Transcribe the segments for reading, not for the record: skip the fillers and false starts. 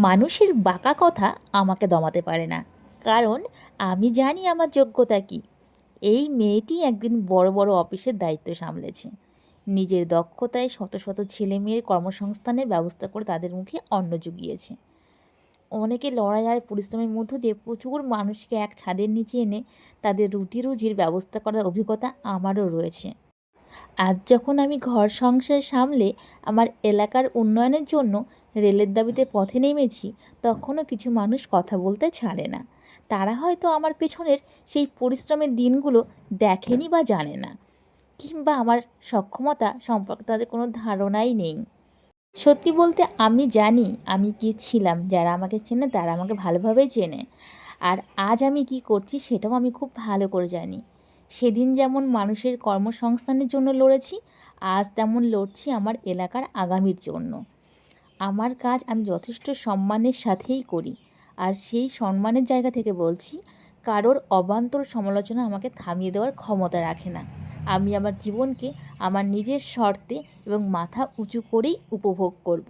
মানুষের বাঁকা কথা আমাকে দমাতে পারে না, কারণ আমি জানি আমার যোগ্যতা কী। এই মেয়েটি একদিন বড় বড় অফিসের দায়িত্ব সামলেছে, নিজের দক্ষতায় শত শত ছেলে মেয়ের কর্মসংস্থানের ব্যবস্থা করে তাদের মুখে অন্ন জুগিয়েছে। অনেকে লড়াই আর পরিশ্রমের মধ্য দিয়ে প্রচুর মানুষকে এক ছাদের নিচে এনে তাদের রুটি রুজির ব্যবস্থা করার অভিজ্ঞতা আমারও রয়েছে। আজ যখন আমি ঘর সংসার সামলে আমার এলাকার উন্নয়নের জন্য রেলের দাবিতে পথে নেমেছি, তখনও কিছু মানুষ কথা বলতে ছাড়ে না। তারা হয়তো আমার পেছনের সেই পরিশ্রমের দিনগুলো দেখেনি বা জানে না, কিংবা আমার সক্ষমতা সম্পর্কে তাদের কোনো ধারণাই নেই। সত্যি বলতে আমি জানি আমি কী ছিলাম। যারা আমাকে চেনে তারা আমাকে ভালোভাবেই চেনে। আর আজ আমি কী করছি সেটাও আমি খুব ভালো করে জানি। সেদিন যেমন মানুষের কর্মসংস্থানের জন্য লড়েছি, আজ তেমন লড়ছি আমার এলাকার আগামীর জন্য। আমার কাজ আমি যথেষ্ট সম্মানের সাথেই করি, আর সেই সম্মানের জায়গা থেকে বলছি, কারোর অবান্তর সমালোচনা আমাকে থামিয়ে দেওয়ার ক্ষমতা রাখে না। আমি আমার জীবনকে আমার নিজের শর্তে এবং মাথা উঁচু করেই উপভোগ করব।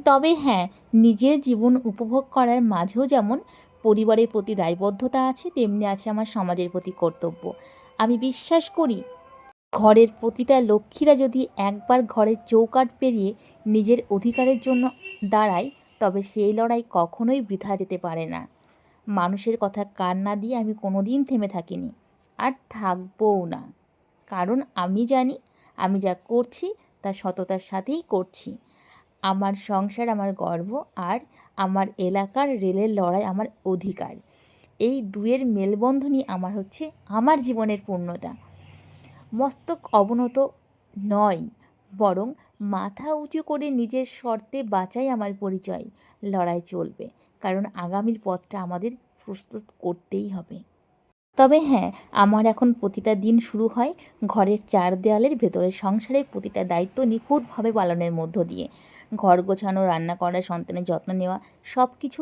তবে হ্যাঁ, নিজের জীবন উপভোগ করার মাঝেও যেমন পরিবারের প্রতি দায়বদ্ধতা আছে, তেমনি আছে আমার সমাজের প্রতি কর্তব্য। আমি বিশ্বাস করি, ঘরের প্রতিটা লক্ষ্মীরা যদি একবার ঘরের চৌকাঠ পেরিয়ে নিজের অধিকারের জন্য দাঁড়ায়, তবে সেই লড়াই কখনোই বৃথা যেতে পারে না। মানুষের কথা কান না দিয়ে আমি কোনো দিন থেমে থাকিনি, আর থাকবও না। কারণ আমি জানি আমি যা করছি তা সততার সাথেই করছি। আমার সংসার আমার গর্ব, আর আমার এলাকার রেলের লড়াই আমার অধিকার। এই দুয়ের মেলবন্ধনই আমার হচ্ছে আমার জীবনের পূর্ণতা। মস্তক অবনত নয়, বরং মাথা উঁচু করে নিজের শর্তে বাঁচাই আমার পরিচয়। লড়াই চলবে, কারণ আগামীর পথটা আমাদের প্রস্তুত করতেই হবে। তবে হ্যাঁ, আমার এখন প্রতিটা দিন শুরু হয় ঘরের চার দেয়ালের ভেতরের সংসারের প্রতিটা দায়িত্ব নিখুঁতভাবে পালনের মধ্য দিয়ে। ঘর গোছানো, রান্না করা, সন্তানের যত্ন নেওয়া, সব কিছু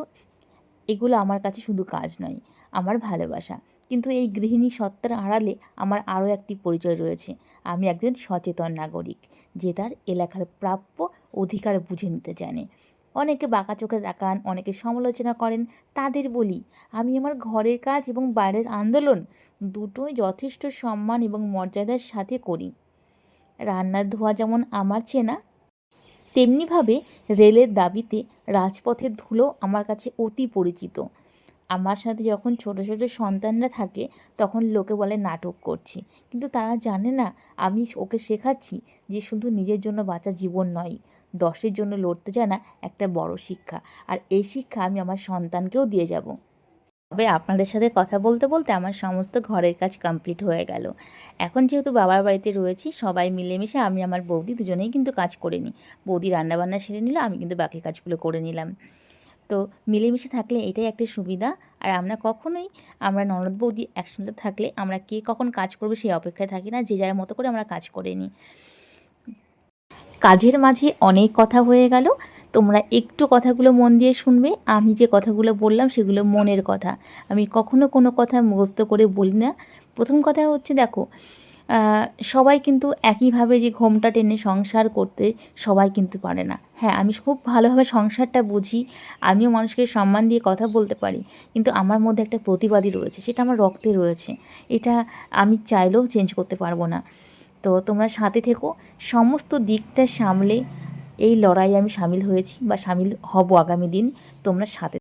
এগুলো আমার কাছে শুধু কাজ নয়, আমার ভালোবাসা। কিন্তু এই গৃহিণী সত্তার আড়ালে আমার আরও একটি পরিচয় রয়েছে। আমি একজন সচেতন নাগরিক, যে তার এলাকার প্রাপ্য অধিকার বুঝে নিতে জানে। অনেকে বাঁকা চোখে তাকান, অনেকে সমালোচনা করেন। তাদের বলি, আমি আমার ঘরের কাজ এবং বাইরের আন্দোলন দুটোই যথেষ্ট সম্মান এবং মর্যাদার সাথে করি। রান্নার ধোঁয়া যেমন আমার চেনা, তেমনিভাবে রেলের দাবিতে রাজপথের ধুলো আমার কাছে অতি পরিচিত। আমার সাথে যখন ছোট ছোট সন্তানরা থাকে, তখন লোকে বলে নাটক করছি, কিন্তু তারা জানে না আমি ওকে শেখাচ্ছি যে শুধু নিজের জন্য বাঁচা জীবন নয়, দশের জন্য লড়তে জানা একটা বড় শিক্ষা। আর এই শিক্ষা আমি আমার সন্তানকেও দিয়ে যাব। তবে আপনাদের সাথে কথা বলতে বলতে আমার সমস্ত ঘরের কাজ কমপ্লিট হয়ে গেল। এখন যেহেতু বাবার বাড়িতে রয়েছি, সবাই মিলেমিশে আমি আমার বৌদি দুজনেই কিন্তু কাজ করে নিই। বৌদি রান্নাবান্না সেরে নিল, আমি কিন্তু বাকি কাজগুলো করে নিলাম। তো মিলেমিশে থাকলে এটাই একটা সুবিধা। আর আমরা কখনোই, আমরা ননদ বৌদি একসাথে থাকলে আমরা কে কখন কাজ করবে সেই অপেক্ষায় থাকি না, যে যার মতো করে আমরা কাজ করে নিই। কাজের মাঝে অনেক কথা হয়ে গেল, তোমরা একটু কথাগুলো মন দিয়ে শুনবে। আমি যে কথাগুলো বললাম সেগুলো মনের কথা, আমি কখনো কোনো কথা মুখস্থ করে বলি না। প্রথম কথা হচ্ছে, দেখো, সবাই কিন্তু একইভাবে যে ঘোমটা টেনে সংসার করতে সবাই কিন্তু পারে না। হ্যাঁ, আমি খুব ভালোভাবে সংসারটা বুঝি, আমিও মানুষকে সম্মান দিয়ে কথা বলতে পারি, কিন্তু আমার মধ্যে একটা প্রতিবাদী রয়েছে, সেটা আমার রক্তে রয়েছে। এটা আমি চাইলেও চেঞ্জ করতে পারবো না। তো তোমরা সাথে থেকো, সমস্ত দিকটা সামলে এই লড়াইয়ে আমি সামিল হয়েছি বা সামিল হব আগামী দিন। তোমরা সাথে